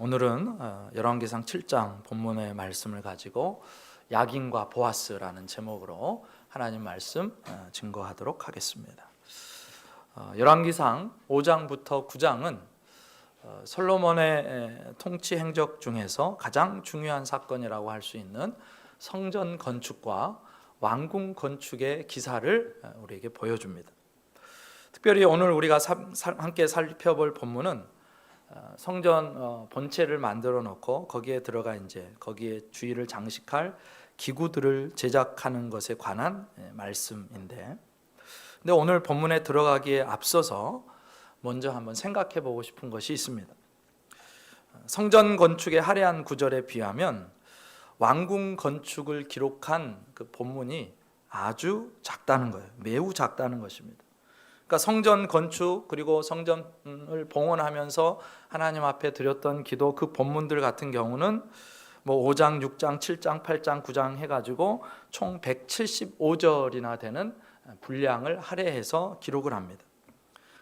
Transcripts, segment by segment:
오늘은 열왕기상 7장 본문의 말씀을 가지고 야긴과 보아스라는 제목으로 하나님 말씀 증거하도록 하겠습니다. 열왕기상 5장부터 9장은 솔로몬의 통치 행적 중에서 가장 중요한 사건이라고 할 수 있는 성전 건축과 왕궁 건축의 기사를 우리에게 보여줍니다. 특별히 오늘 우리가 함께 살펴볼 본문은 성전 본체를 만들어 놓고 거기에 들어가 거기에 주위를 장식할 기구들을 제작하는 것에 관한 말씀인데, 근데 오늘 본문에 들어가기에 앞서서 먼저 한번 생각해 보고 싶은 것이 있습니다. 성전 건축의 화려한 구절에 비하면 왕궁 건축을 기록한 그 본문이 아주 작다는 거예요. 매우 작다는 것입니다. 그러니까 성전 건축 그리고 성전을 봉헌하면서 하나님 앞에 드렸던 기도, 그 본문들 같은 경우는 5장, 6장, 7장, 8장, 9장 해가지고 총 175절이나 되는 분량을 할애해서 기록을 합니다.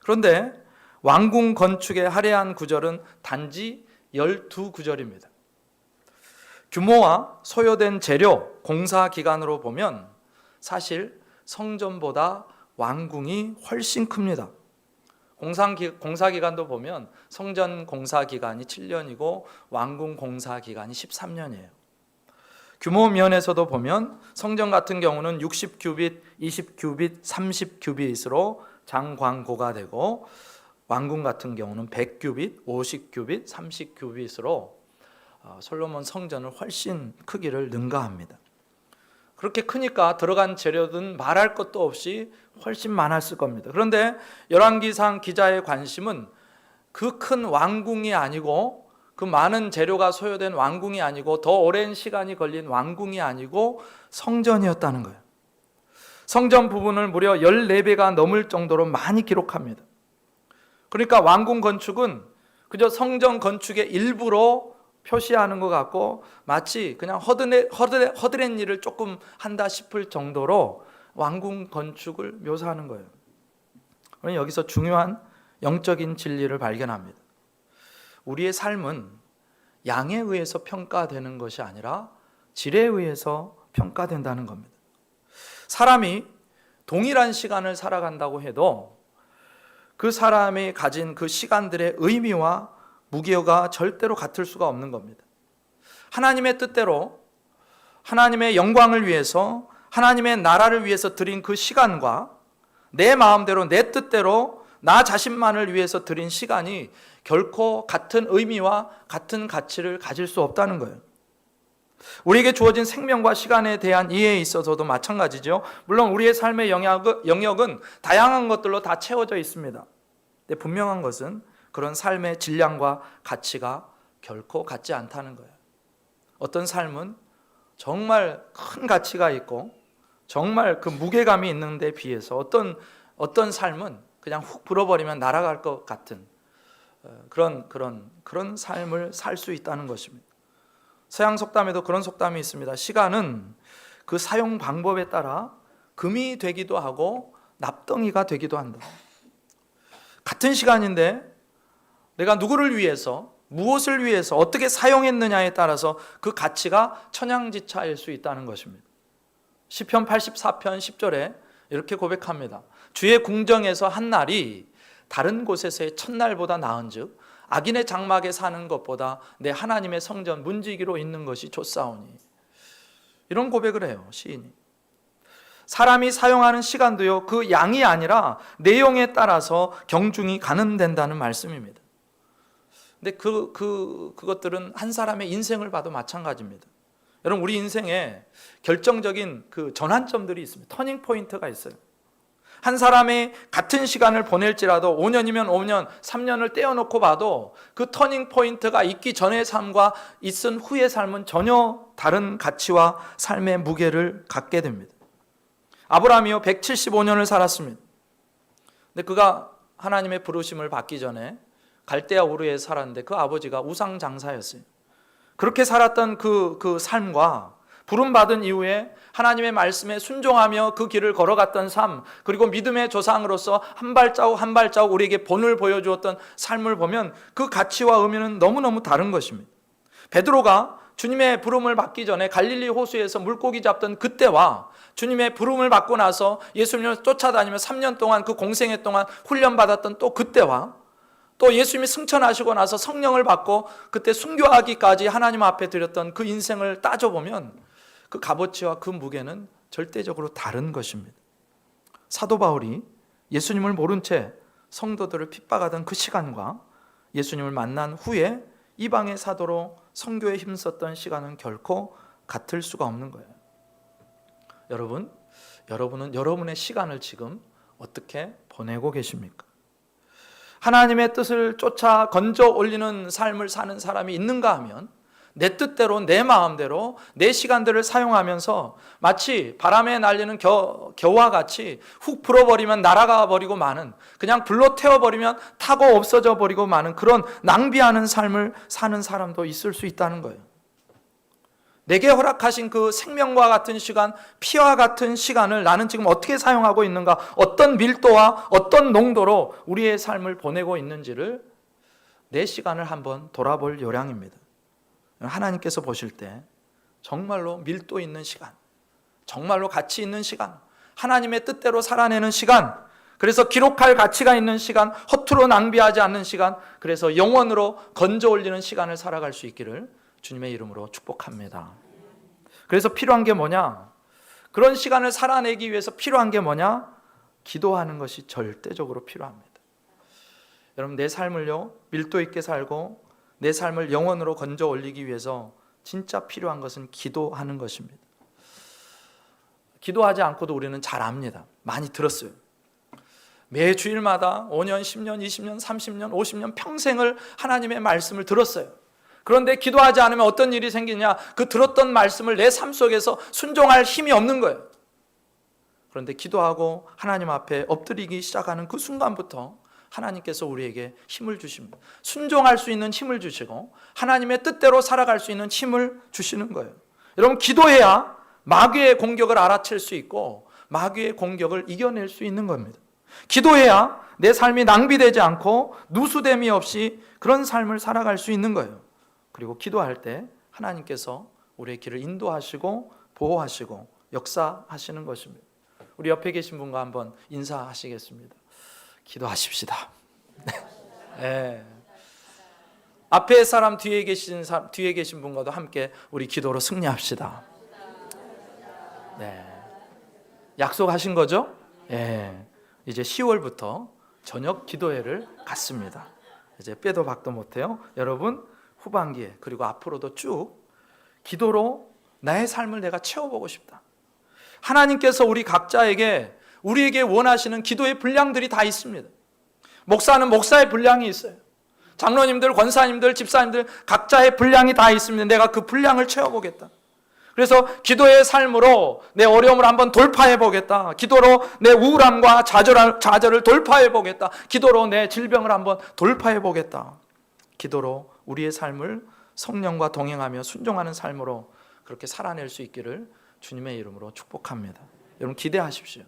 그런데 왕궁 건축의 할애한 구절은 단지 12구절입니다. 규모와 소요된 재료, 공사 기간으로 보면 사실 성전보다 왕궁이 훨씬 큽니다. 공사 기간도 보면 성전 공사 기간이 7년이고 왕궁 공사 기간이 13년이에요. 규모 면에서도 보면 성전 같은 경우는 60규빗, 20규빗, 30규빗으로 장광고가 되고, 왕궁 같은 경우는 100규빗, 50규빗, 30규빗으로 솔로몬 성전을 훨씬 크기를 능가합니다. 그렇게 크니까 들어간 재료는 말할 것도 없이 훨씬 많았을 겁니다. 그런데 열왕기상 기자의 관심은 그 큰 왕궁이 아니고, 그 많은 재료가 소요된 왕궁이 아니고, 더 오랜 시간이 걸린 왕궁이 아니고 성전이었다는 거예요. 성전 부분을 무려 14배가 넘을 정도로 많이 기록합니다. 그러니까 왕궁 건축은 그저 성전 건축의 일부로 표시하는 것 같고, 마치 그냥 허드렛 일을 조금 한다 싶을 정도로 왕궁 건축을 묘사하는 거예요. 그러니 여기서 중요한 영적인 진리를 발견합니다. 우리의 삶은 양에 의해서 평가되는 것이 아니라 질에 의해서 평가된다는 겁니다. 사람이 동일한 시간을 살아간다고 해도 그 사람이 가진 그 시간들의 의미와 무게가 절대로 같을 수가 없는 겁니다. 하나님의 뜻대로, 하나님의 영광을 위해서, 하나님의 나라를 위해서 드린 그 시간과 내 마음대로, 내 뜻대로 나 자신만을 위해서 드린 시간이 결코 같은 의미와 같은 가치를 가질 수 없다는 거예요. 우리에게 주어진 생명과 시간에 대한 이해에 있어서도 마찬가지죠. 물론 우리의 삶의 영역은 다양한 것들로 다 채워져 있습니다. 근데 분명한 것은 그런 삶의 질량과 가치가 결코 같지 않다는 거예요. 어떤 삶은 정말 큰 가치가 있고 정말 그 무게감이 있는 데 비해서 어떤 삶은 그냥 훅 불어버리면 날아갈 것 같은 그런 삶을 살 수 있다는 것입니다. 서양 속담에도 그런 속담이 있습니다. 시간은 그 사용 방법에 따라 금이 되기도 하고 납덩이가 되기도 한다. 같은 시간인데 내가 누구를 위해서, 무엇을 위해서, 어떻게 사용했느냐에 따라서 그 가치가 천양지차일 수 있다는 것입니다. 시편 84편 10절에 이렇게 고백합니다. 주의 궁정에서 한 날이 다른 곳에서의 첫날보다 나은즉 악인의 장막에 사는 것보다 내 하나님의 성전 문지기로 있는 것이 좋사오니. 이런 고백을 해요, 시인이. 사람이 사용하는 시간도요, 그 양이 아니라 내용에 따라서 경중이 가늠된다는 말씀입니다. 근데 그것들은 한 사람의 인생을 봐도 마찬가지입니다. 여러분, 우리 인생에 결정적인 그 전환점들이 있습니다. 터닝 포인트가 있어요. 한 사람이 같은 시간을 보낼지라도 5년이면 5년, 3년을 떼어놓고 봐도 그 터닝 포인트가 있기 전의 삶과 있은 후의 삶은 전혀 다른 가치와 삶의 무게를 갖게 됩니다. 아브라함이요 175년을 살았습니다. 근데 그가 하나님의 부르심을 받기 전에 갈대아 우르에 살았는데 그 아버지가 우상 장사였어요. 그렇게 살았던 그 삶과 부름받은 이후에 하나님의 말씀에 순종하며 그 길을 걸어갔던 삶, 그리고 믿음의 조상으로서 한 발자국 한 발자국 우리에게 본을 보여주었던 삶을 보면 그 가치와 의미는 너무너무 다른 것입니다. 베드로가 주님의 부름을 받기 전에 갈릴리 호수에서 물고기 잡던 그때와 주님의 부름을 받고 나서 예수님을 쫓아다니며 3년 동안 그 공생애 동안 훈련받았던 또 그때와 또 예수님이 승천하시고 나서 성령을 받고 그때 순교하기까지 하나님 앞에 드렸던 그 인생을 따져보면 그 값어치와 그 무게는 절대적으로 다른 것입니다. 사도 바울이 예수님을 모른 채 성도들을 핍박하던 그 시간과 예수님을 만난 후에 이방의 사도로 선교에 힘썼던 시간은 결코 같을 수가 없는 거예요. 여러분은 여러분의 시간을 지금 어떻게 보내고 계십니까? 하나님의 뜻을 쫓아 건져 올리는 삶을 사는 사람이 있는가 하면 내 뜻대로 내 마음대로 내 시간들을 사용하면서 마치 바람에 날리는 겨와 같이 훅 불어버리면 날아가 버리고 마는, 그냥 불로 태워버리면 타고 없어져 버리고 마는 그런 낭비하는 삶을 사는 사람도 있을 수 있다는 거예요. 내게 허락하신 그 생명과 같은 시간, 피와 같은 시간을 나는 지금 어떻게 사용하고 있는가, 어떤 밀도와 어떤 농도로 우리의 삶을 보내고 있는지를 내 시간을 한번 돌아볼 요량입니다. 하나님께서 보실 때 정말로 밀도 있는 시간, 정말로 가치 있는 시간, 하나님의 뜻대로 살아내는 시간, 그래서 기록할 가치가 있는 시간, 허투루 낭비하지 않는 시간, 그래서 영원으로 건져 올리는 시간을 살아갈 수 있기를 주님의 이름으로 축복합니다. 그래서 필요한 게 뭐냐? 그런 시간을 살아내기 위해서 필요한 게 뭐냐? 기도하는 것이 절대적으로 필요합니다. 여러분, 내 삶을요 밀도 있게 살고 내 삶을 영원으로 건져 올리기 위해서 진짜 필요한 것은 기도하는 것입니다. 기도하지 않고도 우리는 잘 압니다. 많이 들었어요. 매 주일마다 5년, 10년, 20년, 30년, 50년 평생을 하나님의 말씀을 들었어요. 그런데 기도하지 않으면 어떤 일이 생기냐? 그 들었던 말씀을 내 삶 속에서 순종할 힘이 없는 거예요. 그런데 기도하고 하나님 앞에 엎드리기 시작하는 그 순간부터 하나님께서 우리에게 힘을 주십니다. 순종할 수 있는 힘을 주시고 하나님의 뜻대로 살아갈 수 있는 힘을 주시는 거예요. 여러분, 기도해야 마귀의 공격을 알아챌 수 있고 마귀의 공격을 이겨낼 수 있는 겁니다. 기도해야 내 삶이 낭비되지 않고 누수됨이 없이 그런 삶을 살아갈 수 있는 거예요. 그리고 기도할 때 하나님께서 우리의 길을 인도하시고 보호하시고 역사하시는 것입니다. 우리 옆에 계신 분과 한번 인사하시겠습니다. 기도하십시다. 네. 앞에 사람 뒤에 계신 분과도 함께 우리 기도로 승리합시다. 네. 약속하신 거죠? 네. 이제 10월부터 저녁 기도회를 갖습니다. 이제 빼도 박도 못해요. 여러분, 후반기에 그리고 앞으로도 쭉 기도로 나의 삶을 내가 채워보고 싶다. 하나님께서 우리 각자에게 우리에게 원하시는 기도의 분량들이 다 있습니다. 목사는 목사의 분량이 있어요. 장로님들, 권사님들, 집사님들 각자의 분량이 다 있습니다. 내가 그 분량을 채워보겠다. 그래서 기도의 삶으로 내 어려움을 한번 돌파해 보겠다. 기도로 내 우울함과 좌절을 돌파해 보겠다. 기도로 내 질병을 한번 돌파해 보겠다. 기도로 우리의 삶을 성령과 동행하며 순종하는 삶으로 그렇게 살아낼 수 있기를 주님의 이름으로 축복합니다. 여러분, 기대하십시오.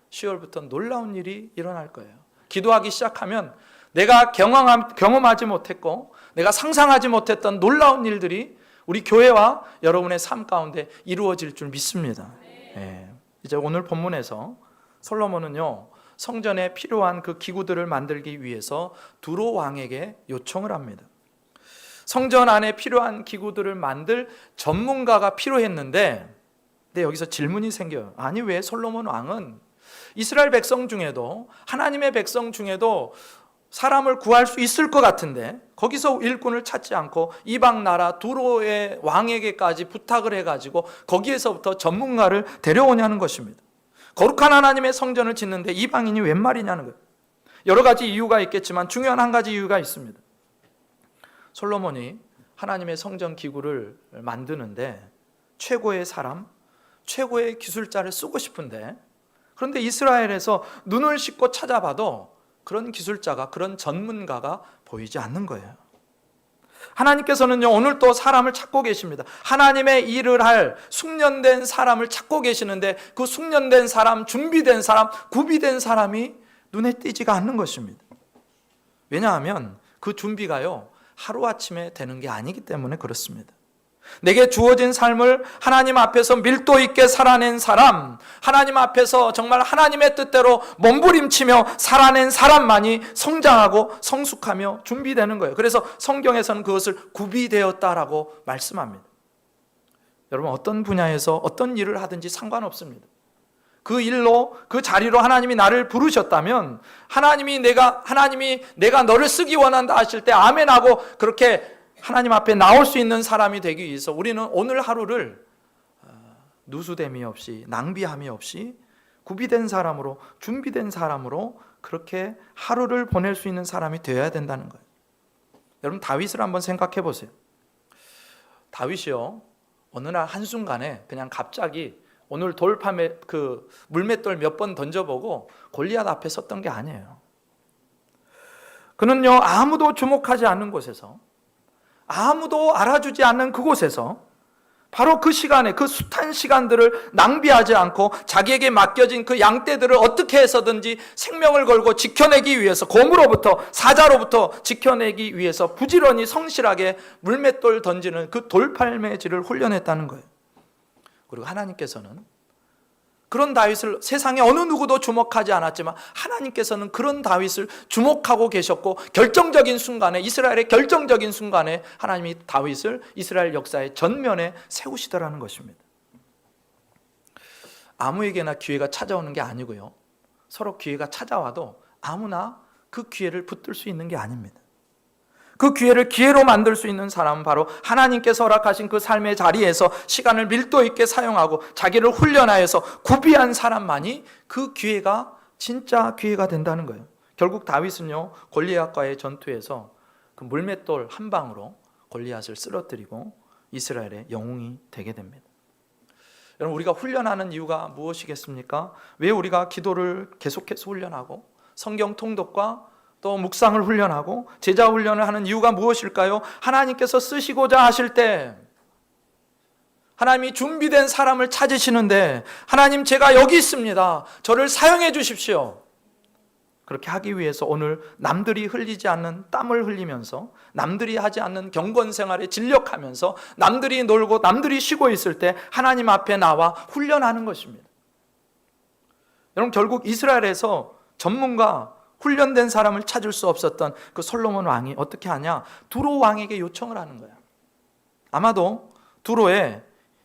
10월부터 놀라운 일이 일어날 거예요. 기도하기 시작하면 내가 경험하지 못했고 내가 상상하지 못했던 놀라운 일들이 우리 교회와 여러분의 삶 가운데 이루어질 줄 믿습니다. 네. 이제 오늘 본문에서 솔로몬은요 성전에 필요한 그 기구들을 만들기 위해서 두로 왕에게 요청을 합니다. 성전 안에 필요한 기구들을 만들 전문가가 필요했는데 근데 여기서 질문이 생겨요. 아니, 왜 솔로몬 왕은 이스라엘 백성 중에도 하나님의 백성 중에도 사람을 구할 수 있을 것 같은데 거기서 일꾼을 찾지 않고 이방 나라 두로의 왕에게까지 부탁을 해가지고 거기에서부터 전문가를 데려오냐는 것입니다. 거룩한 하나님의 성전을 짓는데 이방인이 웬 말이냐는 거예요. 여러 가지 이유가 있겠지만 중요한 한 가지 이유가 있습니다. 솔로몬이 하나님의 성전 기구를 만드는데 최고의 사람, 최고의 기술자를 쓰고 싶은데 그런데 이스라엘에서 눈을 씻고 찾아봐도 그런 기술자가, 그런 전문가가 보이지 않는 거예요. 하나님께서는요, 오늘 또 사람을 찾고 계십니다. 하나님의 일을 할 숙련된 사람을 찾고 계시는데 그 숙련된 사람, 준비된 사람, 구비된 사람이 눈에 띄지가 않는 것입니다. 왜냐하면 그 준비가요, 하루아침에 되는 게 아니기 때문에 그렇습니다. 내게 주어진 삶을 하나님 앞에서 밀도 있게 살아낸 사람, 하나님 앞에서 정말 하나님의 뜻대로 몸부림치며 살아낸 사람만이 성장하고 성숙하며 준비되는 거예요. 그래서 성경에서는 그것을 구비되었다라고 말씀합니다. 여러분, 어떤 분야에서 어떤 일을 하든지 상관없습니다. 그 일로, 그 자리로 하나님이 나를 부르셨다면 하나님이 내가 너를 쓰기 원한다 하실 때 아멘하고 그렇게 하나님 앞에 나올 수 있는 사람이 되기 위해서 우리는 오늘 하루를 누수됨이 없이, 낭비함이 없이 구비된 사람으로, 준비된 사람으로 그렇게 하루를 보낼 수 있는 사람이 되어야 된다는 거예요. 여러분, 다윗을 한번 생각해 보세요. 다윗이요, 어느 날 한순간에 그냥 갑자기 오늘 돌판에 그 물맷돌 몇 번 던져보고 골리앗 앞에 섰던 게 아니에요. 그는요, 아무도 주목하지 않는 곳에서, 아무도 알아주지 않는 그곳에서 바로 그 시간에, 그 숱한 시간들을 낭비하지 않고 자기에게 맡겨진 그 양떼들을 어떻게 해서든지 생명을 걸고 지켜내기 위해서, 곰으로부터, 사자로부터 지켜내기 위해서 부지런히 성실하게 물맷돌 던지는 그 돌팔매질을 훈련했다는 거예요. 그리고 하나님께서는 그런 다윗을 세상에 어느 누구도 주목하지 않았지만 하나님께서는 그런 다윗을 주목하고 계셨고, 결정적인 순간에, 이스라엘의 결정적인 순간에 하나님이 다윗을 이스라엘 역사의 전면에 세우시더라는 것입니다. 아무에게나 기회가 찾아오는 게 아니고요, 서로 기회가 찾아와도 아무나 그 기회를 붙들 수 있는 게 아닙니다. 그 기회를 기회로 만들 수 있는 사람은 바로 하나님께서 허락하신 그 삶의 자리에서 시간을 밀도 있게 사용하고 자기를 훈련하여서 구비한 사람만이 그 기회가 진짜 기회가 된다는 거예요. 결국 다윗은요, 골리앗과의 전투에서 그 물맷돌 한 방으로 골리앗을 쓰러뜨리고 이스라엘의 영웅이 되게 됩니다. 여러분, 우리가 훈련하는 이유가 무엇이겠습니까? 왜 우리가 기도를 계속해서 훈련하고 성경 통독과 또 묵상을 훈련하고 제자 훈련을 하는 이유가 무엇일까요? 하나님께서 쓰시고자 하실 때, 하나님이 준비된 사람을 찾으시는데, 하나님, 제가 여기 있습니다, 저를 사용해 주십시오, 그렇게 하기 위해서 오늘 남들이 흘리지 않는 땀을 흘리면서, 남들이 하지 않는 경건 생활에 진력하면서, 남들이 놀고 남들이 쉬고 있을 때 하나님 앞에 나와 훈련하는 것입니다. 여러분, 결국 이스라엘에서 전문가, 훈련된 사람을 찾을 수 없었던 그 솔로몬 왕이 어떻게 하냐? 두로 왕에게 요청을 하는 거야. 아마도 두로에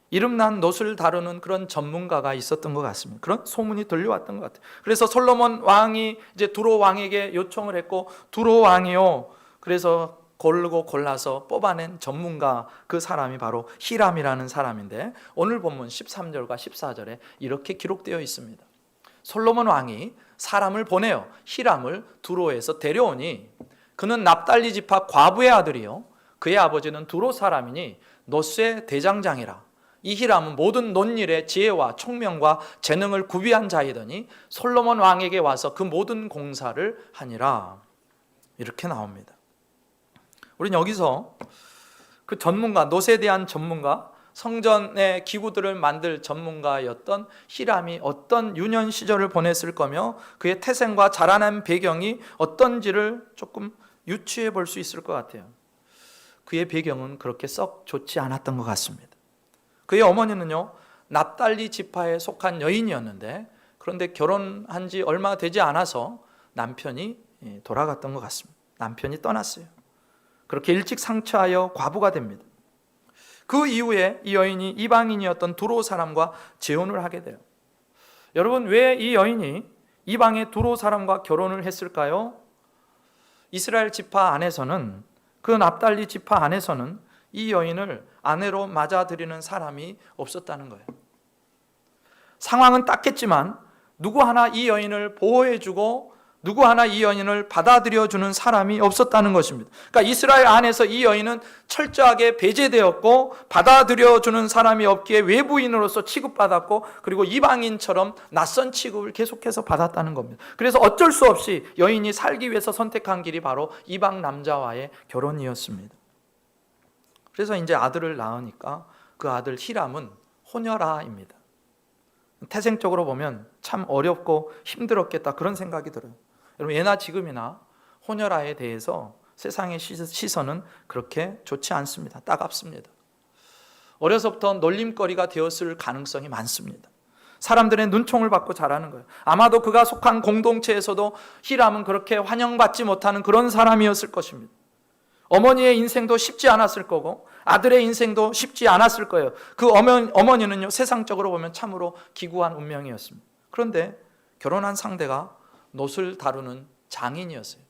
이름난 놋을 다루는 그런 전문가가 있었던 것 같습니다. 그런 소문이 들려왔던 것 같아요. 그래서 솔로몬 왕이 이제 두로 왕에게 요청을 했고, 두로 왕이요, 그래서 고르고 골라서 뽑아낸 전문가, 그 사람이 바로 히람이라는 사람인데, 오늘 본문 13절과 14절에 이렇게 기록되어 있습니다. 솔로몬 왕이 사람을 보내요. 히람을 두로에서 데려오니 그는 납달리 지파 과부의 아들이요, 그의 아버지는 두로 사람이니 놋의 대장장이라. 이 히람은 모든 논일의 지혜와 총명과 재능을 구비한 자이더니 솔로몬 왕에게 와서 그 모든 공사를 하니라. 이렇게 나옵니다. 우리는 여기서 그 전문가, 놋에 대한 전문가, 성전의 기구들을 만들 전문가였던 히람이 어떤 유년 시절을 보냈을 거며 그의 태생과 자라난 배경이 어떤지를 조금 유추해 볼 수 있을 것 같아요. 그의 배경은 그렇게 썩 좋지 않았던 것 같습니다. 그의 어머니는요, 납달리 지파에 속한 여인이었는데, 그런데 결혼한 지 얼마 되지 않아서 남편이 돌아갔던 것 같습니다. 남편이 떠났어요. 그렇게 일찍 상처하여 과부가 됩니다. 그 이후에 이 여인이 이방인이었던 두로 사람과 재혼을 하게 돼요. 여러분, 왜 이 여인이 이방의 두로 사람과 결혼을 했을까요? 이스라엘 지파 안에서는, 그 납달리 지파 안에서는 이 여인을 아내로 맞아들이는 사람이 없었다는 거예요. 상황은 딱했지만 누구 하나 이 여인을 보호해주고 누구 하나 이 여인을 받아들여주는 사람이 없었다는 것입니다. 그러니까 이스라엘 안에서 이 여인은 철저하게 배제되었고 받아들여주는 사람이 없기에 외부인으로서 취급받았고, 그리고 이방인처럼 낯선 취급을 계속해서 받았다는 겁니다. 그래서 어쩔 수 없이 여인이 살기 위해서 선택한 길이 바로 이방 남자와의 결혼이었습니다. 그래서 이제 아들을 낳으니까 그 아들 히람은 호녀라입니다. 태생적으로 보면 참 어렵고 힘들었겠다 그런 생각이 들어요. 여러분 예나 지금이나 호녀라에 대해서 세상의 시선은 그렇게 좋지 않습니다. 따갑습니다. 어려서부터 놀림거리가 되었을 가능성이 많습니다. 사람들의 눈총을 받고 자라는 거예요. 아마도 그가 속한 공동체에서도 히람은 그렇게 환영받지 못하는 그런 사람이었을 것입니다. 어머니의 인생도 쉽지 않았을 거고 아들의 인생도 쉽지 않았을 거예요. 그 어머니는요, 세상적으로 보면 참으로 기구한 운명이었습니다. 그런데 결혼한 상대가 놋을 다루는 장인이었어요.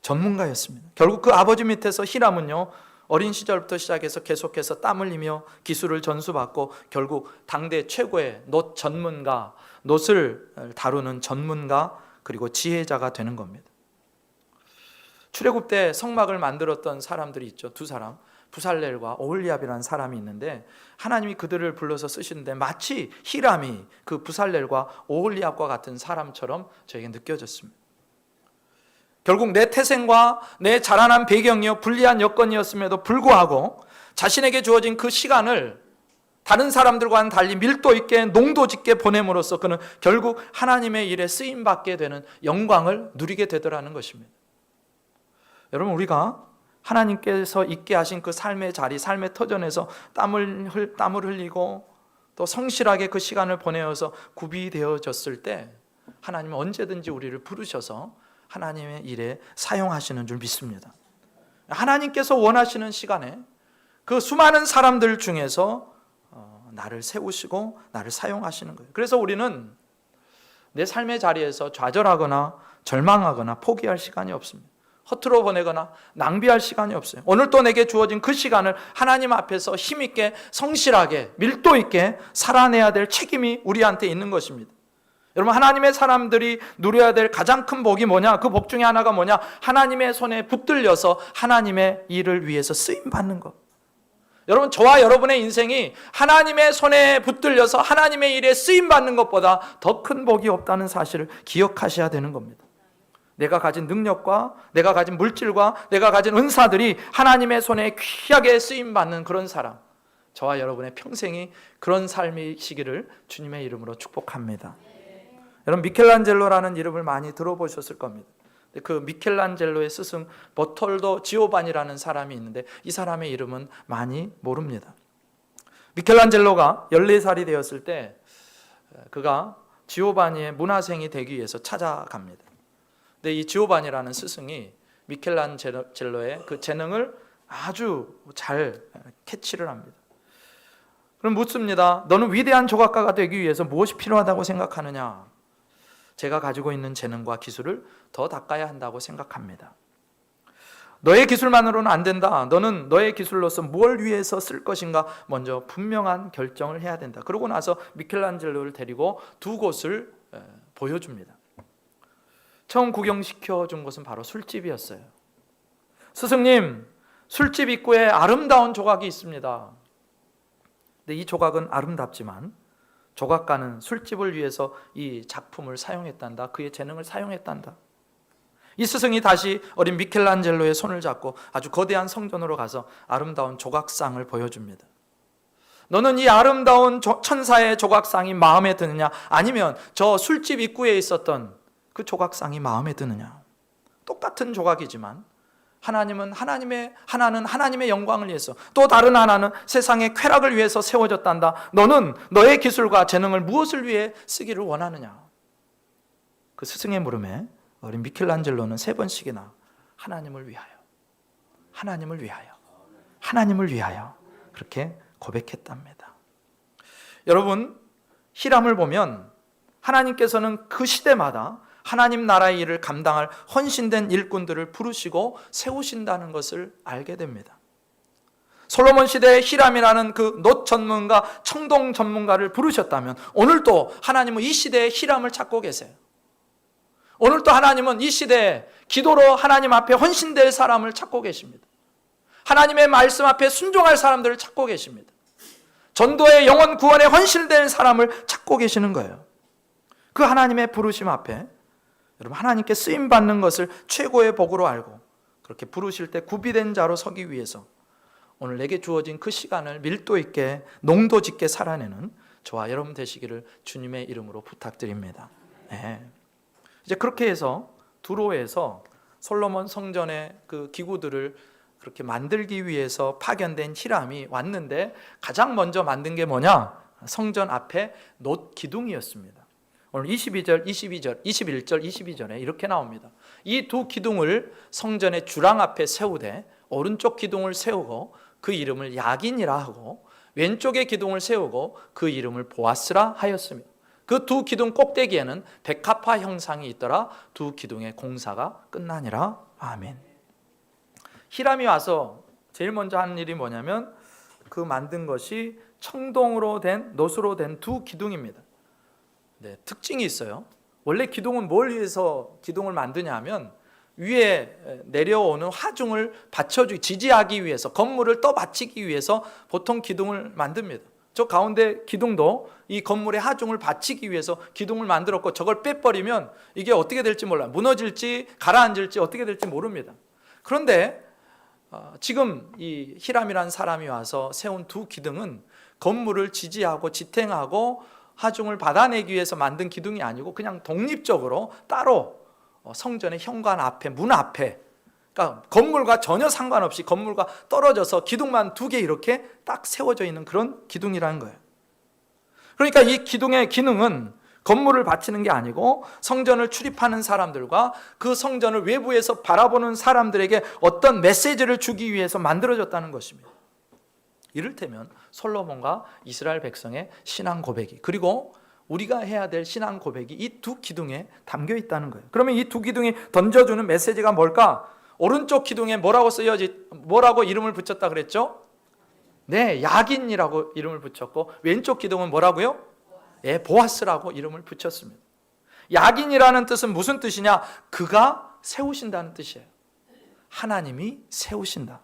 전문가였습니다. 결국 그 아버지 밑에서 히람은요, 어린 시절부터 시작해서 계속해서 땀 흘리며 기술을 전수받고 결국 당대 최고의 놋 전문가, 놋을 다루는 전문가, 그리고 지혜자가 되는 겁니다. 출애굽 때 성막을 만들었던 사람들이 있죠. 두 사람, 부살렐과 오홀리압이라는 사람이 있는데 하나님이 그들을 불러서 쓰시는데 마치 히람이 그 부살렐과 오홀리압과 같은 사람처럼 저에게 느껴졌습니다. 결국 내 태생과 내 자라난 배경이요 불리한 여건이었음에도 불구하고 자신에게 주어진 그 시간을 다른 사람들과는 달리 밀도 있게 농도 짙게 보냄으로써 그는 결국 하나님의 일에 쓰임받게 되는 영광을 누리게 되더라는 것입니다. 여러분, 우리가 하나님께서 있게 하신 그 삶의 자리, 삶의 터전에서 땀을 흘리고 또 성실하게 그 시간을 보내어서 구비되어졌을 때 하나님은 언제든지 우리를 부르셔서 하나님의 일에 사용하시는 줄 믿습니다. 하나님께서 원하시는 시간에 그 수많은 사람들 중에서 나를 세우시고 나를 사용하시는 거예요. 그래서 우리는 내 삶의 자리에서 좌절하거나 절망하거나 포기할 시간이 없습니다. 허투루 보내거나 낭비할 시간이 없어요. 오늘 또 내게 주어진 그 시간을 하나님 앞에서 힘있게 성실하게 밀도 있게 살아내야 될 책임이 우리한테 있는 것입니다. 여러분, 하나님의 사람들이 누려야 될 가장 큰 복이 뭐냐? 그 복 중에 하나가 뭐냐? 하나님의 손에 붙들려서 하나님의 일을 위해서 쓰임받는 것. 여러분, 저와 여러분의 인생이 하나님의 손에 붙들려서 하나님의 일에 쓰임받는 것보다 더 큰 복이 없다는 사실을 기억하셔야 되는 겁니다. 내가 가진 능력과 내가 가진 물질과 내가 가진 은사들이 하나님의 손에 귀하게 쓰임받는 그런 사람, 저와 여러분의 평생이 그런 삶이시기를 주님의 이름으로 축복합니다. 여러분, 미켈란젤로라는 이름을 많이 들어보셨을 겁니다. 그 미켈란젤로의 스승 버톨도 지오반이라는 사람이 있는데 이 사람의 이름은 많이 모릅니다. 미켈란젤로가 14살이 되었을 때 그가 지오바니의 문화생이 되기 위해서 찾아갑니다. 근데 이 지오바니라는 스승이 미켈란젤로의 그 재능을 아주 잘 캐치를 합니다. 그럼 묻습니다. 너는 위대한 조각가가 되기 위해서 무엇이 필요하다고 생각하느냐? 제가 가지고 있는 재능과 기술을 더 닦아야 한다고 생각합니다. 너의 기술만으로는 안 된다. 너는 너의 기술로서 뭘 위해서 쓸 것인가 먼저 분명한 결정을 해야 된다. 그러고 나서 미켈란젤로를 데리고 두 곳을 보여줍니다. 처음 구경시켜 준 곳은 바로 술집이었어요. 스승님, 술집 입구에 아름다운 조각이 있습니다. 근데 이 조각은 아름답지만 조각가는 술집을 위해서 이 작품을 사용했단다. 그의 재능을 사용했단다. 이 스승이 다시 어린 미켈란젤로의 손을 잡고 아주 거대한 성전으로 가서 아름다운 조각상을 보여줍니다. 너는 이 아름다운 천사의 조각상이 마음에 드느냐? 아니면 저 술집 입구에 있었던 그 조각상이 마음에 드느냐? 똑같은 조각이지만 하나는 하나님의 영광을 위해서, 또 다른 하나는 세상의 쾌락을 위해서 세워졌단다. 너는 너의 기술과 재능을 무엇을 위해 쓰기를 원하느냐? 그 스승의 물음에 어린 미켈란젤로는 3번씩이나 하나님을 위하여, 하나님을 위하여, 하나님을 위하여 그렇게 고백했답니다. 여러분, 히람을 보면 하나님께서는 그 시대마다 하나님 나라의 일을 감당할 헌신된 일꾼들을 부르시고 세우신다는 것을 알게 됩니다. 솔로몬 시대에 히람이라는 그 놋 전문가, 청동 전문가를 부르셨다면 오늘도 하나님은 이 시대에 히람을 찾고 계세요. 오늘도 하나님은 이 시대에 기도로 하나님 앞에 헌신될 사람을 찾고 계십니다. 하나님의 말씀 앞에 순종할 사람들을 찾고 계십니다. 전도의 영혼 구원에 헌신된 사람을 찾고 계시는 거예요. 그 하나님의 부르심 앞에 여러분, 하나님께 쓰임받는 것을 최고의 복으로 알고 그렇게 부르실 때 구비된 자로 서기 위해서 오늘 내게 주어진 그 시간을 밀도 있게 농도 짙게 살아내는 저와 여러분 되시기를 주님의 이름으로 부탁드립니다. 네. 이제 그렇게 해서 두로에서 솔로몬 성전의 그 기구들을 그렇게 만들기 위해서 파견된 히람이 왔는데 가장 먼저 만든 게 뭐냐? 성전 앞에 놋 기둥이었습니다. 오늘 21절, 22절에 이렇게 나옵니다. 이 두 기둥을 성전의 주랑 앞에 세우되 오른쪽 기둥을 세우고 그 이름을 야긴이라 하고 왼쪽의 기둥을 세우고 그 이름을 보아스라 하였으며 그 두 기둥 꼭대기에는 백합화 형상이 있더라. 두 기둥의 공사가 끝나니라. 아멘. 히람이 와서 제일 먼저 하는 일이 뭐냐면 그 만든 것이 청동으로 된 놋으로 된 두 기둥입니다. 네, 특징이 있어요. 원래 기둥은 뭘 위해서 기둥을 만드냐 하면 위에 내려오는 하중을 받쳐주기, 지지하기 위해서, 건물을 떠받치기 위해서 보통 기둥을 만듭니다. 저 가운데 기둥도 이 건물의 하중을 받치기 위해서 기둥을 만들었고 저걸 빼버리면 이게 어떻게 될지 몰라요. 무너질지 가라앉을지 어떻게 될지 모릅니다. 그런데 지금 이 히람이라는 사람이 와서 세운 두 기둥은 건물을 지지하고 지탱하고 하중을 받아내기 위해서 만든 기둥이 아니고 그냥 독립적으로 따로 성전의 현관 앞에, 문 앞에, 그러니까 건물과 전혀 상관없이 건물과 떨어져서 기둥만 두 개 이렇게 딱 세워져 있는 그런 기둥이라는 거예요. 그러니까 이 기둥의 기능은 건물을 바치는 게 아니고 성전을 출입하는 사람들과 그 성전을 외부에서 바라보는 사람들에게 어떤 메시지를 주기 위해서 만들어졌다는 것입니다. 이를테면 솔로몬과 이스라엘 백성의 신앙 고백이, 그리고 우리가 해야 될 신앙 고백이 이 두 기둥에 담겨 있다는 거예요. 그러면 이 두 기둥이 던져주는 메시지가 뭘까? 오른쪽 기둥에 뭐라고 이름을 붙였다 그랬죠? 네, 야긴이라고 이름을 붙였고 왼쪽 기둥은 뭐라고요? 네, 보아스라고 이름을 붙였습니다. 야긴이라는 뜻은 무슨 뜻이냐? 그가 세우신다는 뜻이에요. 하나님이 세우신다.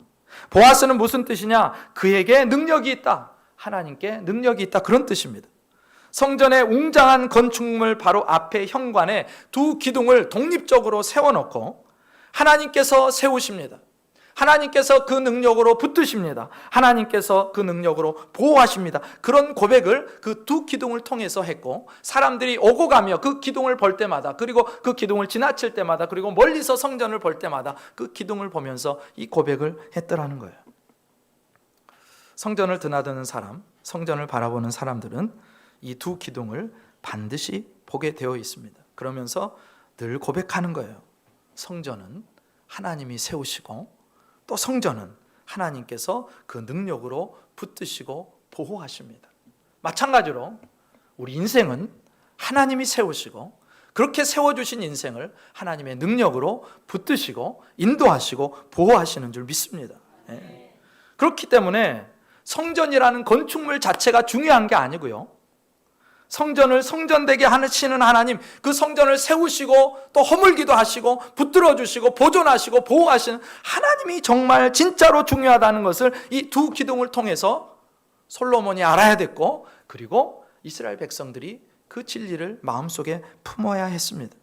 보아스는 무슨 뜻이냐? 그에게 능력이 있다. 하나님께 능력이 있다. 그런 뜻입니다. 성전의 웅장한 건축물 바로 앞에 현관에 두 기둥을 독립적으로 세워놓고 하나님께서 세우십니다. 하나님께서 그 능력으로 붙드십니다. 하나님께서 그 능력으로 보호하십니다. 그런 고백을 그 두 기둥을 통해서 했고 사람들이 오고 가며 그 기둥을 볼 때마다, 그리고 그 기둥을 지나칠 때마다, 그리고 멀리서 성전을 볼 때마다 그 기둥을 보면서 이 고백을 했더라는 거예요. 성전을 드나드는 사람, 성전을 바라보는 사람들은 이 두 기둥을 반드시 보게 되어 있습니다. 그러면서 늘 고백하는 거예요. 성전은 하나님이 세우시고 또 성전은 하나님께서 그 능력으로 붙드시고 보호하십니다. 마찬가지로 우리 인생은 하나님이 세우시고 그렇게 세워주신 인생을 하나님의 능력으로 붙드시고 인도하시고 보호하시는 줄 믿습니다. 그렇기 때문에 성전이라는 건축물 자체가 중요한 게 아니고요, 성전을 성전되게 하시는 하나님, 그 성전을 세우시고 또 허물기도 하시고 붙들어 주시고 보존하시고 보호하시는 하나님이 정말 진짜로 중요하다는 것을 이 두 기둥을 통해서 솔로몬이 알아야 됐고, 그리고 이스라엘 백성들이 그 진리를 마음속에 품어야 했습니다.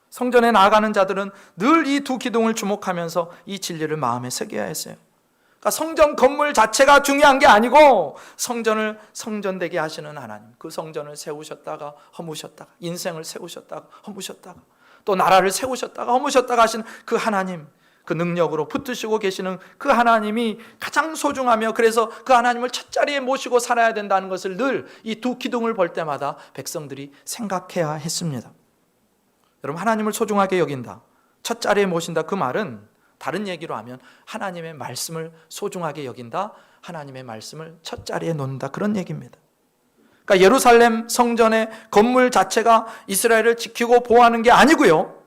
성전에 나아가는 자들은 늘 이 두 기둥을 주목하면서 이 진리를 마음에 새겨야 했어요. 그러니까 성전 건물 자체가 중요한 게 아니고 성전을 성전되게 하시는 하나님, 그 성전을 세우셨다가 허무셨다가, 인생을 세우셨다가 허무셨다가, 또 나라를 세우셨다가 허무셨다가 하신 그 하나님, 그 능력으로 붙드시고 계시는 그 하나님이 가장 소중하며, 그래서 그 하나님을 첫자리에 모시고 살아야 된다는 것을 늘 이 두 기둥을 볼 때마다 백성들이 생각해야 했습니다. 여러분, 하나님을 소중하게 여긴다, 첫자리에 모신다, 그 말은 다른 얘기로 하면 하나님의 말씀을 소중하게 여긴다, 하나님의 말씀을 첫자리에 놓는다, 그런 얘기입니다. 그러니까 예루살렘 성전의 건물 자체가 이스라엘을 지키고 보호하는 게 아니고요,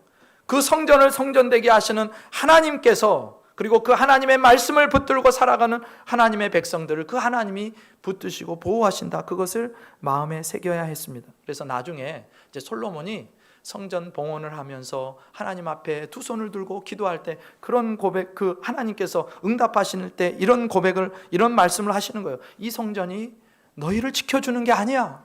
그 성전을 성전되게 하시는 하나님께서, 그리고 그 하나님의 말씀을 붙들고 살아가는 하나님의 백성들을 그 하나님이 붙드시고 보호하신다, 그것을 마음에 새겨야 했습니다. 그래서 나중에 이제 솔로몬이 성전 봉헌을 하면서 하나님 앞에 두 손을 들고 기도할 때 그런 고백, 그 하나님께서 응답하실 때 이런 고백을, 이런 말씀을 하시는 거예요. 이 성전이 너희를 지켜주는 게 아니야.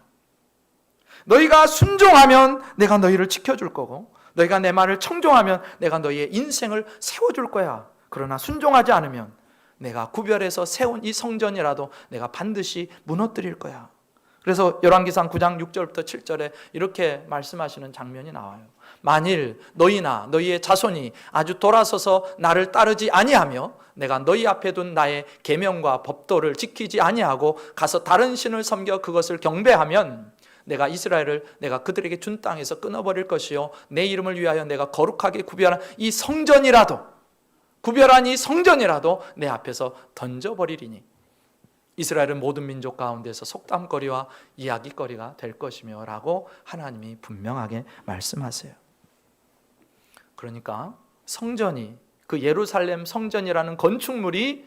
너희가 순종하면 내가 너희를 지켜줄 거고, 너희가 내 말을 청종하면 내가 너희의 인생을 세워줄 거야. 그러나 순종하지 않으면 내가 구별해서 세운 이 성전이라도 내가 반드시 무너뜨릴 거야. 그래서 열왕기상 9장 6절부터 7절에 이렇게 말씀하시는 장면이 나와요. 만일 너희나 너희의 자손이 아주 돌아서서 나를 따르지 아니하며 내가 너희 앞에 둔 나의 계명과 법도를 지키지 아니하고 가서 다른 신을 섬겨 그것을 경배하면 내가 이스라엘을 내가 그들에게 준 땅에서 끊어버릴 것이요 내 이름을 위하여 내가 거룩하게 구별한 이 성전이라도 내 앞에서 던져버리리니 이스라엘은 모든 민족 가운데서 속담거리와 이야기거리가 될 것이며 라고 하나님이 분명하게 말씀하세요. 그러니까 성전이, 그 예루살렘 성전이라는 건축물이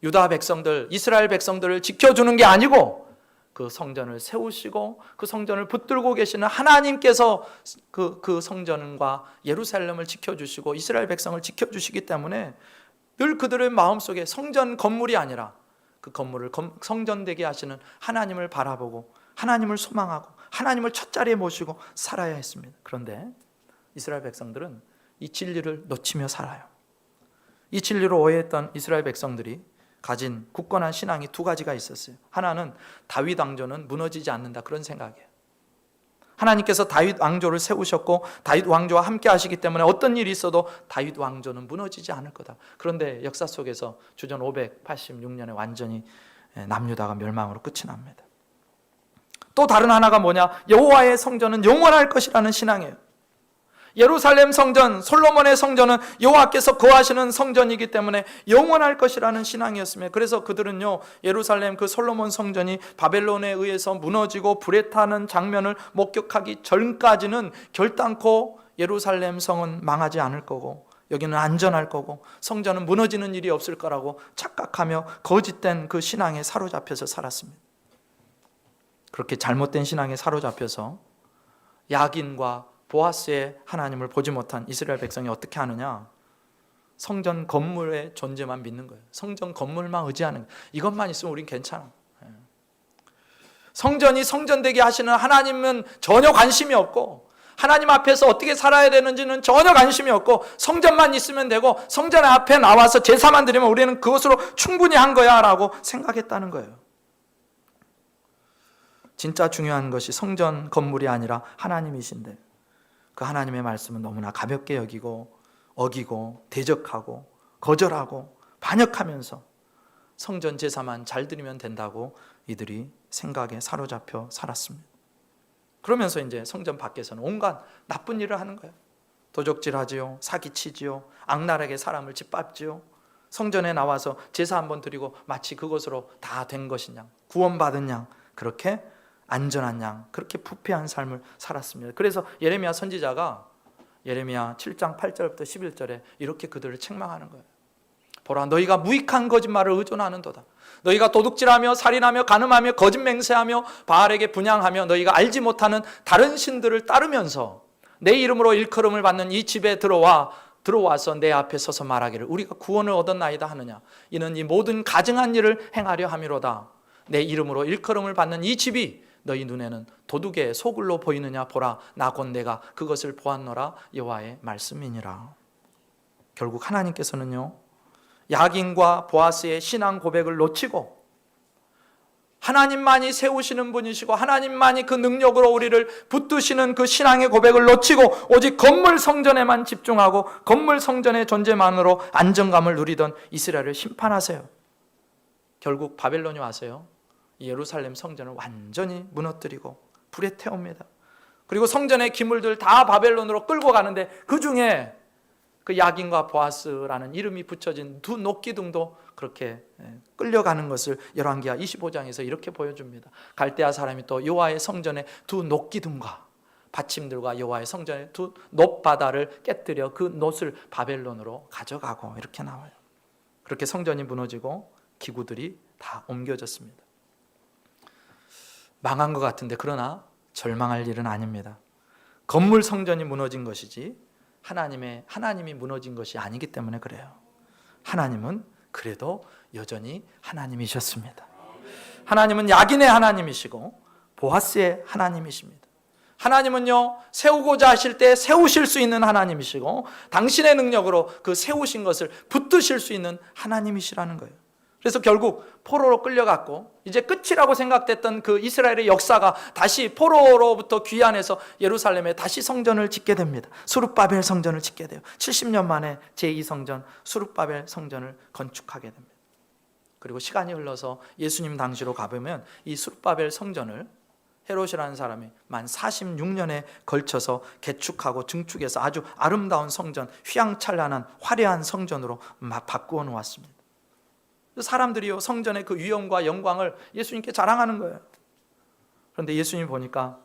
유다 백성들, 이스라엘 백성들을 지켜주는 게 아니고 그 성전을 세우시고 그 성전을 붙들고 계시는 하나님께서 그 성전과 예루살렘을 지켜주시고 이스라엘 백성을 지켜주시기 때문에 늘 그들의 마음속에 성전 건물이 아니라 그 건물을 성전되게 하시는 하나님을 바라보고 하나님을 소망하고 하나님을 첫 자리에 모시고 살아야 했습니다. 그런데 이스라엘 백성들은 이 진리를 놓치며 살아요. 이 진리로 오해했던 이스라엘 백성들이 가진 굳건한 신앙이 두 가지가 있었어요. 하나는 다윗 왕조는 무너지지 않는다, 그런 생각이에요. 하나님께서 다윗 왕조를 세우셨고 다윗 왕조와 함께 하시기 때문에 어떤 일이 있어도 다윗 왕조는 무너지지 않을 거다. 그런데 역사 속에서 주전 586년에 완전히 남유다가 멸망으로 끝이 납니다. 또 다른 하나가 뭐냐? 여호와의 성전은 영원할 것이라는 신앙이에요. 예루살렘 성전, 솔로몬의 성전은 여호와께서 거하시는 성전이기 때문에 영원할 것이라는 신앙이었습니다. 그래서 그들은요, 예루살렘 그 솔로몬 성전이 바벨론에 의해서 무너지고 불에 타는 장면을 목격하기 전까지는 결단코 예루살렘 성은 망하지 않을 거고 여기는 안전할 거고 성전은 무너지는 일이 없을 거라고 착각하며 거짓된 그 신앙에 사로잡혀서 살았습니다. 그렇게 잘못된 신앙에 사로잡혀서 야긴과 보아스의 하나님을 보지 못한 이스라엘 백성이 어떻게 하느냐? 성전 건물의 존재만 믿는 거예요. 성전 건물만 의지하는 거예요. 이것만 있으면 우린 괜찮아. 성전이 성전되게 하시는 하나님은 전혀 관심이 없고 하나님 앞에서 어떻게 살아야 되는지는 전혀 관심이 없고 성전만 있으면 되고 성전 앞에 나와서 제사만 드리면 우리는 그것으로 충분히 한 거야 라고 생각했다는 거예요. 진짜 중요한 것이 성전 건물이 아니라 하나님이신데 그 하나님의 말씀은 너무나 가볍게 여기고 어기고 대적하고 거절하고 반역하면서 성전 제사만 잘 드리면 된다고 이들이 생각에 사로잡혀 살았습니다. 그러면서 이제 성전 밖에서는 온갖 나쁜 일을 하는 거예요. 도적질하지요, 사기치지요, 악랄하게 사람을 짓밟지요. 성전에 나와서 제사 한번 드리고 마치 그것으로 다 된 것이냐, 구원받은 양, 그렇게 안전한 양, 그렇게 부패한 삶을 살았습니다. 그래서 예레미야 선지자가 예레미야 7장 8절부터 11절에 이렇게 그들을 책망하는 거예요. 보라, 너희가 무익한 거짓말을 의존하는도다. 너희가 도둑질하며 살인하며 간음하며 거짓 맹세하며 바알에게 분향하며 너희가 알지 못하는 다른 신들을 따르면서 내 이름으로 일컬음을 받는 이 집에 들어와서 내 앞에 서서 말하기를 우리가 구원을 얻었나이다 하느냐. 이는 이 모든 가증한 일을 행하려 함이로다. 내 이름으로 일컬음을 받는 이 집이 너희 눈에는 도둑의 소굴로 보이느냐. 보라, 나 곧 내가 그것을 보았노라. 여호와의 말씀이니라. 결국 하나님께서는요, 야긴과 보아스의 신앙 고백을 놓치고 하나님만이 세우시는 분이시고 하나님만이 그 능력으로 우리를 붙드시는 그 신앙의 고백을 놓치고 오직 건물 성전에만 집중하고 건물 성전의 존재만으로 안정감을 누리던 이스라엘을 심판하세요. 결국 바벨론이 와서요, 예루살렘 성전을 완전히 무너뜨리고 불에 태웁니다. 그리고 성전의 기물들 다 바벨론으로 끌고 가는데 그 중에 그 야긴과 보아스라는 이름이 붙여진 두 녹기둥도 그렇게 끌려가는 것을 열왕기하 25장에서 이렇게 보여줍니다. 갈대아 사람이 또 여호와의 성전의 두 녹기둥과 받침들과 여호와의 성전의 두 놋바다를 깨뜨려 그 놋을 바벨론으로 가져가고 이렇게 나와요. 그렇게 성전이 무너지고 기구들이 다 옮겨졌습니다. 망한 것 같은데 그러나 절망할 일은 아닙니다. 건물 성전이 무너진 것이지 하나님이 무너진 것이 아니기 때문에 그래요. 하나님은 그래도 여전히 하나님이셨습니다. 하나님은 야긴의 하나님이시고 보아스의 하나님이십니다. 하나님은요, 세우고자 하실 때 세우실 수 있는 하나님이시고 당신의 능력으로 그 세우신 것을 붙드실 수 있는 하나님이시라는 거예요. 그래서 결국 포로로 끌려갔고 이제 끝이라고 생각됐던 그 이스라엘의 역사가 다시 포로로부터 귀환해서 예루살렘에 다시 성전을 짓게 됩니다. 수룹바벨 성전을 짓게 돼요. 70년 만에 제2성전 수룹바벨 성전을 건축하게 됩니다. 그리고 시간이 흘러서 예수님 당시로 가보면 이 수룹바벨 성전을 헤롯이라는 사람이 만 46년에 걸쳐서 개축하고 증축해서 아주 아름다운 성전, 휘황찬란한 화려한 성전으로 바꾸어 놓았습니다. 사람들이요, 성전의 그 위엄과 영광을 예수님께 자랑하는 거예요. 그런데 예수님 보니까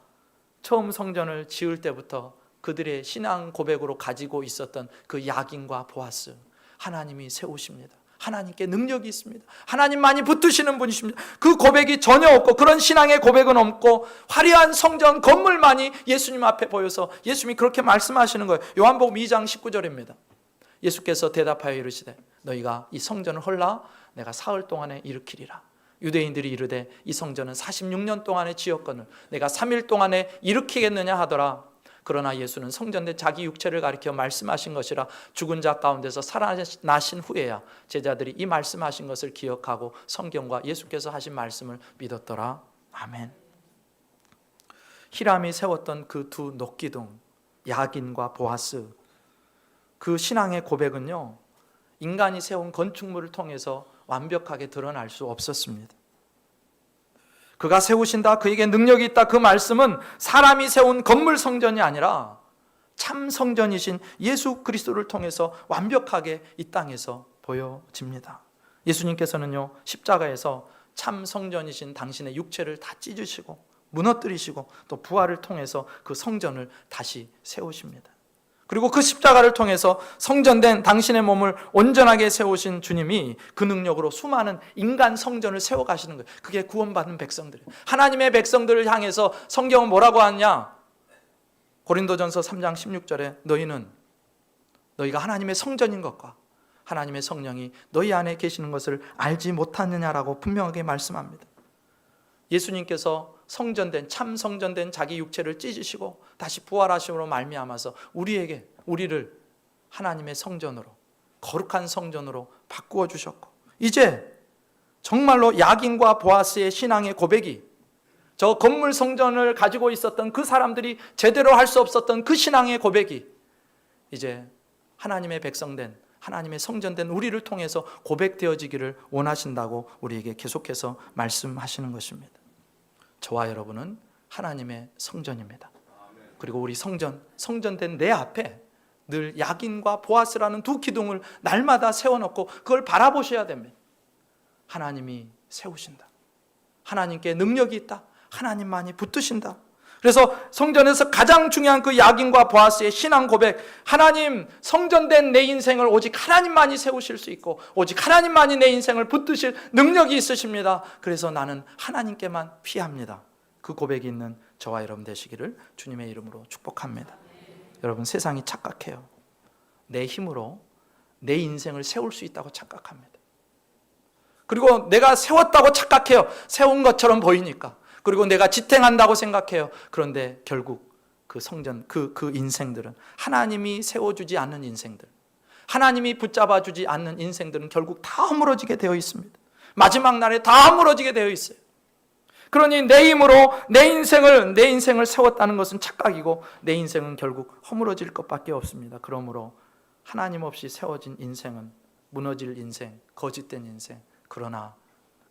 처음 성전을 지을 때부터 그들의 신앙 고백으로 가지고 있었던 그 야긴과 보아스, 하나님이 세우십니다. 하나님께 능력이 있습니다. 하나님만이 붙드시는 분이십니다. 그 고백이 전혀 없고, 그런 신앙의 고백은 없고, 화려한 성전 건물만이 예수님 앞에 보여서 예수님이 그렇게 말씀하시는 거예요. 요한복음 2장 19절입니다. 예수께서 대답하여 이르시되 너희가 이 성전을 헐라 내가 사흘 동안에 일으키리라. 유대인들이 이르되 이 성전은 46년 동안에 지었거늘 내가 3일 동안에 일으키겠느냐 하더라. 그러나 예수는 성전된 자기 육체를 가리켜 말씀하신 것이라. 죽은 자 가운데서 살아나신 후에야 제자들이 이 말씀하신 것을 기억하고 성경과 예수께서 하신 말씀을 믿었더라. 아멘. 히람이 세웠던 그 두 녹기둥, 야긴과 보아스, 그 신앙의 고백은요, 인간이 세운 건축물을 통해서 완벽하게 드러날 수 없었습니다. 그가 세우신다, 그에게 능력이 있다, 그 말씀은 사람이 세운 건물 성전이 아니라 참 성전이신 예수 그리스도를 통해서 완벽하게 이 땅에서 보여집니다. 예수님께서는요, 십자가에서 참 성전이신 당신의 육체를 다 찢으시고 무너뜨리시고 또 부활을 통해서 그 성전을 다시 세우십니다. 그리고 그 십자가를 통해서 성전된 당신의 몸을 온전하게 세우신 주님이 그 능력으로 수많은 인간 성전을 세워가시는 거예요. 그게 구원받은 백성들이에요. 하나님의 백성들을 향해서 성경은 뭐라고 하느냐? 고린도전서 3장 16절에 너희가 하나님의 성전인 것과 하나님의 성령이 너희 안에 계시는 것을 알지 못하느냐라고 분명하게 말씀합니다. 예수님께서 성전된 참 성전된 자기 육체를 찢으시고 다시 부활하심으로 말미암아서 우리를 하나님의 성전으로, 거룩한 성전으로 바꾸어 주셨고, 이제 정말로 야긴과 보아스의 신앙의 고백이, 저 건물 성전을 가지고 있었던 그 사람들이 제대로 할 수 없었던 그 신앙의 고백이 이제 하나님의 백성된, 하나님의 성전된 우리를 통해서 고백되어지기를 원하신다고 우리에게 계속해서 말씀하시는 것입니다. 저와 여러분은 하나님의 성전입니다. 그리고 우리 성전된 내 앞에 늘 야긴과 보아스라는 두 기둥을 날마다 세워놓고 그걸 바라보셔야 됩니다. 하나님이 세우신다. 하나님께 능력이 있다. 하나님만이 붙드신다. 그래서 성전에서 가장 중요한 그 야긴과 보아스의 신앙 고백, 하나님, 성전된 내 인생을 오직 하나님만이 세우실 수 있고 오직 하나님만이 내 인생을 붙드실 능력이 있으십니다. 그래서 나는 하나님께만 피합니다. 그 고백이 있는 저와 여러분 되시기를 주님의 이름으로 축복합니다. 여러분, 세상이 착각해요. 내 힘으로 내 인생을 세울 수 있다고 착각합니다. 그리고 내가 세웠다고 착각해요. 세운 것처럼 보이니까. 그리고 내가 지탱한다고 생각해요. 그런데 결국 그 성전, 그 인생들은 하나님이 세워주지 않는 인생들, 하나님이 붙잡아주지 않는 인생들은 결국 다 허물어지게 되어 있습니다. 마지막 날에 다 허물어지게 되어 있어요. 그러니 내 힘으로 내 인생을 세웠다는 것은 착각이고 내 인생은 결국 허물어질 것밖에 없습니다. 그러므로 하나님 없이 세워진 인생은 무너질 인생, 거짓된 인생. 그러나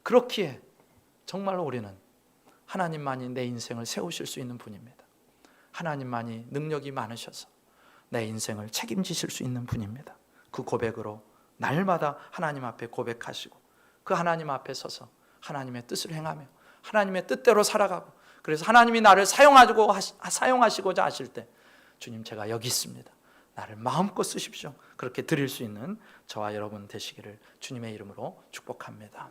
그렇기에 정말로 우리는 하나님만이 내 인생을 세우실 수 있는 분입니다. 하나님만이 능력이 많으셔서 내 인생을 책임지실 수 있는 분입니다. 그 고백으로 날마다 하나님 앞에 고백하시고 그 하나님 앞에 서서 하나님의 뜻을 행하며 하나님의 뜻대로 살아가고, 그래서 하나님이 나를 사용하시고자 하실 때 주님, 제가 여기 있습니다. 나를 마음껏 쓰십시오. 그렇게 드릴 수 있는 저와 여러분 되시기를 주님의 이름으로 축복합니다.